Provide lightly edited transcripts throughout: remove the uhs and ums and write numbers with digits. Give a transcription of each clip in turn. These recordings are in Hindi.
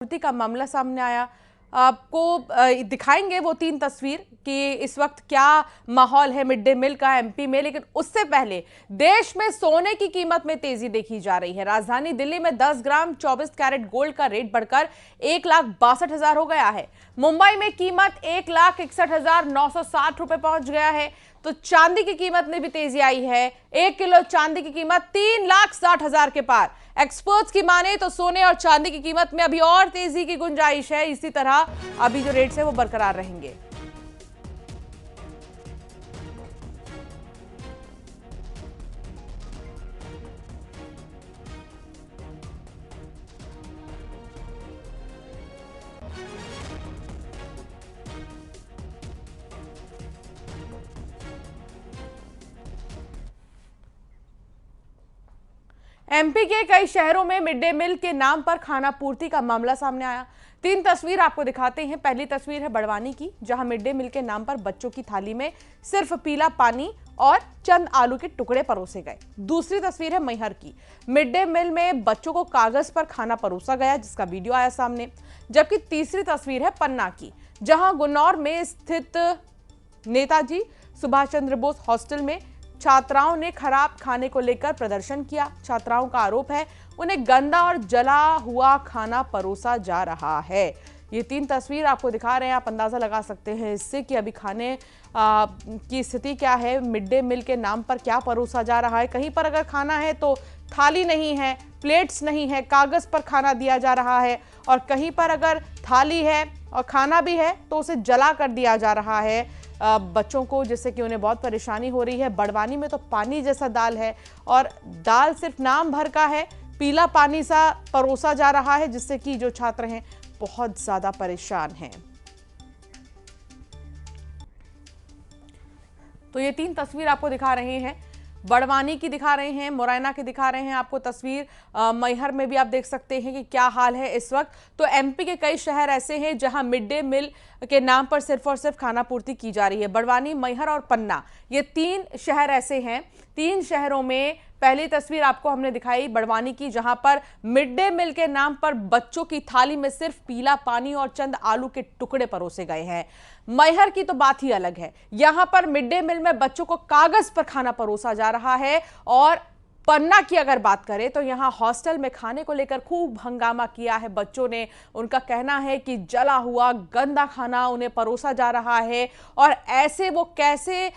पूर्ति का मामला सामने आया। आपको दिखाएंगे वो 3 तस्वीर कि इस वक्त क्या माहौल है मिड डे मील का एमपी में। लेकिन उससे पहले देश में सोने की कीमत में तेजी देखी जा रही है। राजधानी दिल्ली में 10 ग्राम 24 कैरेट गोल्ड का रेट बढ़कर 1,62,000 हो गया है। मुंबई में कीमत 1,61,960 रुपए पहुंच गया है। तो चांदी की कीमत में भी तेजी आई है। 1 किलो चांदी की कीमत 3,60,000 के पार। एक्सपर्ट्स की माने तो सोने और चांदी की कीमत में अभी और तेजी की गुंजाइश है। इसी तरह अभी जो रेट्स है वो बरकरार रहेंगे। एमपी के कई शहरों में मिड डे मील के नाम पर खाना पूर्ति का मामला सामने आया। 3 तस्वीर आपको दिखाते हैं। पहली तस्वीर है बड़वानी की, जहां मिड डे मील के नाम पर बच्चों की थाली में सिर्फ पीला पानी और चंद आलू के टुकड़े परोसे गए। दूसरी तस्वीर है मैहर की। मिड डे मील में बच्चों को कागज पर खाना परोसा गया, जिसका वीडियो आया सामने। जबकि तीसरी तस्वीर है पन्ना की, जहां गुन्नौर में स्थित नेताजी सुभाष चंद्र बोस हॉस्टल में छात्राओं ने खराब खाने को लेकर प्रदर्शन किया। छात्राओं का आरोप है उन्हें गंदा और जला हुआ खाना परोसा जा रहा है। ये 3 तस्वीर आपको दिखा रहे हैं। आप अंदाजा लगा सकते हैं इससे कि अभी खाने की स्थिति क्या है। मिड डे मील के नाम पर क्या परोसा जा रहा है। कहीं पर अगर खाना है तो थाली नहीं है, प्लेट्स नहीं है, कागज पर खाना दिया जा रहा है। और कहीं पर अगर थाली है और खाना भी है तो उसे जला कर दिया जा रहा है बच्चों को, जिससे कि उन्हें बहुत परेशानी हो रही है। बड़वानी में तो पानी जैसा दाल है और दाल सिर्फ नाम भर का है, पीला पानी सा परोसा जा रहा है, जिससे कि जो छात्र हैं बहुत ज्यादा परेशान हैं। तो ये 3 तस्वीर आपको दिखा रहे हैं। बड़वानी की दिखा रहे हैं, मुरैना की दिखा रहे हैं आपको तस्वीर। मैहर में भी आप देख सकते हैं कि क्या हाल है इस वक्त। तो एमपी के कई शहर ऐसे हैं जहां मिड डे मील के नाम पर सिर्फ और सिर्फ खाना पूर्ति की जा रही है। बड़वानी, मैहर और पन्ना, ये 3 शहर ऐसे हैं। 3 शहरों में पहली तस्वीर आपको हमने दिखाई बड़वानी की, जहां पर मिड डे मील के नाम पर बच्चों की थाली में सिर्फ पीला पानी और चंद आलू के टुकड़े परोसे गए हैं। मैहर की तो बात ही अलग है। यहां पर मिड डे मील में बच्चों को कागज पर खाना परोसा जा रहा है। और पन्ना की अगर बात करें तो यहां हॉस्टल में खाने को लेकर खूब हंगामा किया है बच्चों ने। उनका कहना है कि जला हुआ गंदा खाना उन्हें परोसा जा रहा है और ऐसे वो कैसे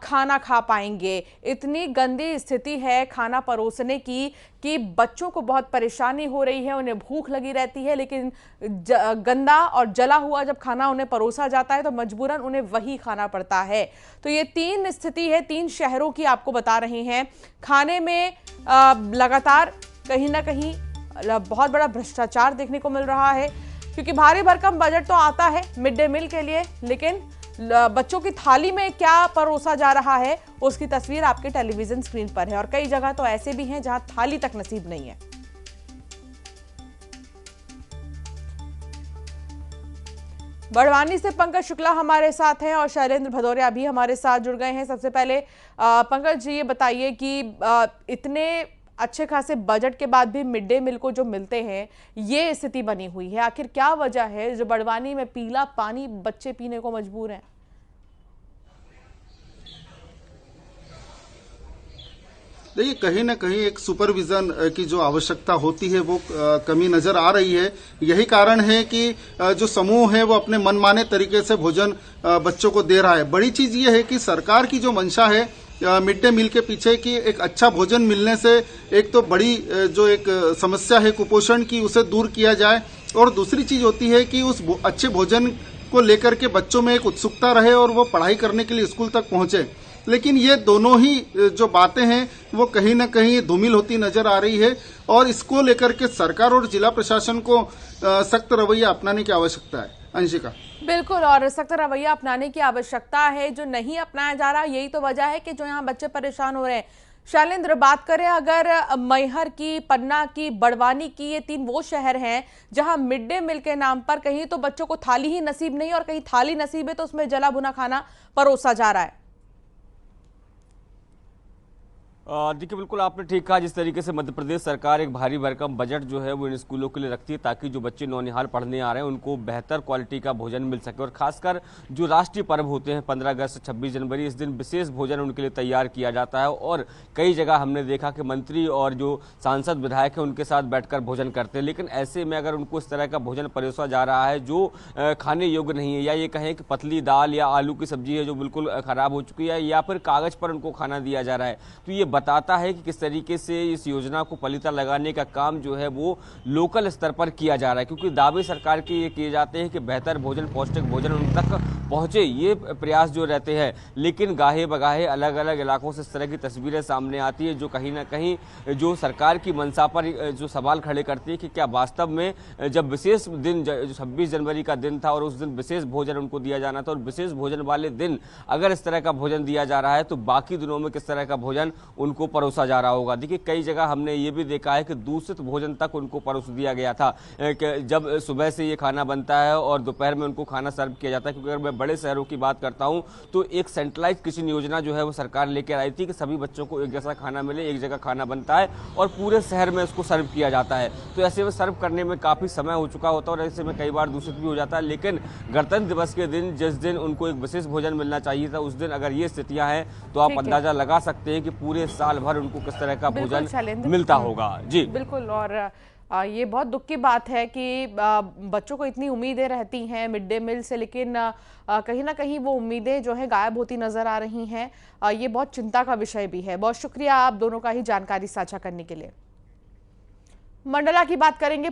खाना खा पाएंगे। इतनी गंदी स्थिति है खाना परोसने की कि बच्चों को बहुत परेशानी हो रही है, उन्हें भूख लगी रहती है, लेकिन गंदा और जला हुआ जब खाना उन्हें परोसा जाता है तो मजबूरन उन्हें वही खाना पड़ता है। तो ये 3 स्थिति है 3 शहरों की आपको बता रहे हैं। खाने में लगातार कहीं ना कहीं बहुत बड़ा भ्रष्टाचार देखने को मिल रहा है, क्योंकि भारी भरकम बजट तो आता है मिड डे मील के लिए, लेकिन बच्चों की थाली में क्या परोसा जा रहा है उसकी तस्वीर आपके टेलीविजन स्क्रीन पर है। और कई जगह तो ऐसे भी हैं जहां थाली तक नसीब नहीं है। बड़वानी से पंकज शुक्ला हमारे साथ हैं और शैलेंद्र भदौरिया भी हमारे साथ जुड़ गए हैं। सबसे पहले पंकज जी ये बताइए कि इतने अच्छे खासे बजट के बाद भी मिड डे मील को जो मिलते हैं ये स्थिति बनी हुई है, आखिर क्या वजह है जो बड़वानी में पीला पानी बच्चे पीने को मजबूर हैं? देखिए, कहीं ना कहीं एक सुपरविजन की जो आवश्यकता होती है वो कमी नजर आ रही है। यही कारण है कि जो समूह है वो अपने मनमाने तरीके से भोजन बच्चों को दे रहा है। बड़ी चीज ये है कि सरकार की जो मंशा है मिड डे मील के पीछे की एक अच्छा भोजन मिलने से एक तो बड़ी जो एक समस्या है कुपोषण की उसे दूर किया जाए, और दूसरी चीज होती है कि उस अच्छे भोजन को लेकर के बच्चों में एक उत्सुकता रहे और वो पढ़ाई करने के लिए स्कूल तक पहुंचे। लेकिन ये दोनों ही जो बातें हैं वो कहीं ना कहीं धूमिल होती नजर आ रही है, और इसको लेकर के सरकार और जिला प्रशासन को सख्त रवैया अपनाने की आवश्यकता है। अंशिका, बिल्कुल, और सख्त रवैया अपनाने की आवश्यकता है जो नहीं अपनाया जा रहा। यही तो वजह है कि जो यहाँ बच्चे परेशान हो रहे हैं। शैलेंद्र, बात करें अगर मैहर की, पन्ना की, बड़वानी की, ये 3 वो शहर हैं जहां मिड डे मील के नाम पर कहीं तो बच्चों को थाली ही नसीब नहीं और कहीं थाली नसीब है तो उसमें जला भुना खाना परोसा जा रहा है। देखिए, बिल्कुल आपने ठीक कहा। जिस तरीके से मध्य प्रदेश सरकार एक भारी भरकम बजट जो है वो इन स्कूलों के लिए रखती है ताकि जो बच्चे नौनिहाल पढ़ने आ रहे हैं उनको बेहतर क्वालिटी का भोजन मिल सके, और खासकर जो राष्ट्रीय पर्व होते हैं 15 अगस्त 26 जनवरी, इस दिन विशेष भोजन उनके लिए तैयार किया जाता है। और कई जगह हमने देखा कि मंत्री और जो सांसद विधायक हैं उनके साथ बैठकर भोजन करते हैं, लेकिन ऐसे में अगर उनको इस तरह का भोजन परोसा जा रहा है जो खाने योग्य नहीं है, या ये कहें कि पतली दाल या आलू की सब्जी है जो बिल्कुल खराब हो चुकी है, या फिर कागज पर उनको खाना दिया जा रहा है, तो ये बताता है कि किस तरीके से इस योजना को पलीता लगाने का काम जो है वो लोकल स्तर पर किया जा रहा है। क्योंकि दावे सरकार के ये किए जाते हैं कि बेहतर भोजन, पौष्टिक भोजन उन तक पहुंचे, ये प्रयास जो रहते हैं, लेकिन गाहे बगाहे अलग अलग इलाकों से इस तरह की तस्वीरें सामने आती है जो कहीं ना कहीं जो सरकार की मंशा पर जो सवाल खड़े करती है कि क्या वास्तव में जब विशेष दिन 26 जनवरी का दिन था और उस दिन विशेष भोजन उनको दिया जाना था, और विशेष भोजन वाले दिन अगर इस तरह का भोजन दिया जा रहा है तो बाकी दिनों में किस तरह का भोजन उनको परोसा जा रहा होगा। देखिए, कई जगह हमने ये भी देखा है कि दूषित भोजन तक उनको परोस दिया गया था, जब सुबह से ये खाना बनता है और दोपहर में उनको खाना सर्व किया जाता है। क्योंकि अगर मैं बड़े शहरों की बात करता हूं तो एक सेंट्रलाइज किचन योजना जो है वो सरकार लेकर आई थी कि सभी बच्चों को एक जैसा खाना मिले, एक जगह खाना बनता है और पूरे शहर में उसको सर्व किया जाता है। तो ऐसे में सर्व करने में काफ़ी समय हो चुका होता है और ऐसे में कई बार दूषित भी हो जाता है। लेकिन गणतंत्र दिवस के दिन जिस दिन उनको एक विशेष भोजन मिलना चाहिए था, उस दिन अगर ये स्थितियां हैं तो आप अंदाजा लगा सकते हैं कि पूरे साल भर उनको किस तरह का भोजन मिलता होगा। जी बिल्कुल। और ये बहुत दुख की बात है कि बच्चों को इतनी उम्मीदें रहती हैं मिड डे मील से, लेकिन कहीं ना कहीं वो उम्मीदें जो है गायब होती नजर आ रही हैं। ये बहुत चिंता का विषय भी है। बहुत शुक्रिया आप दोनों का ही जानकारी साझा करने के लिए। मंडला की बात करेंगे।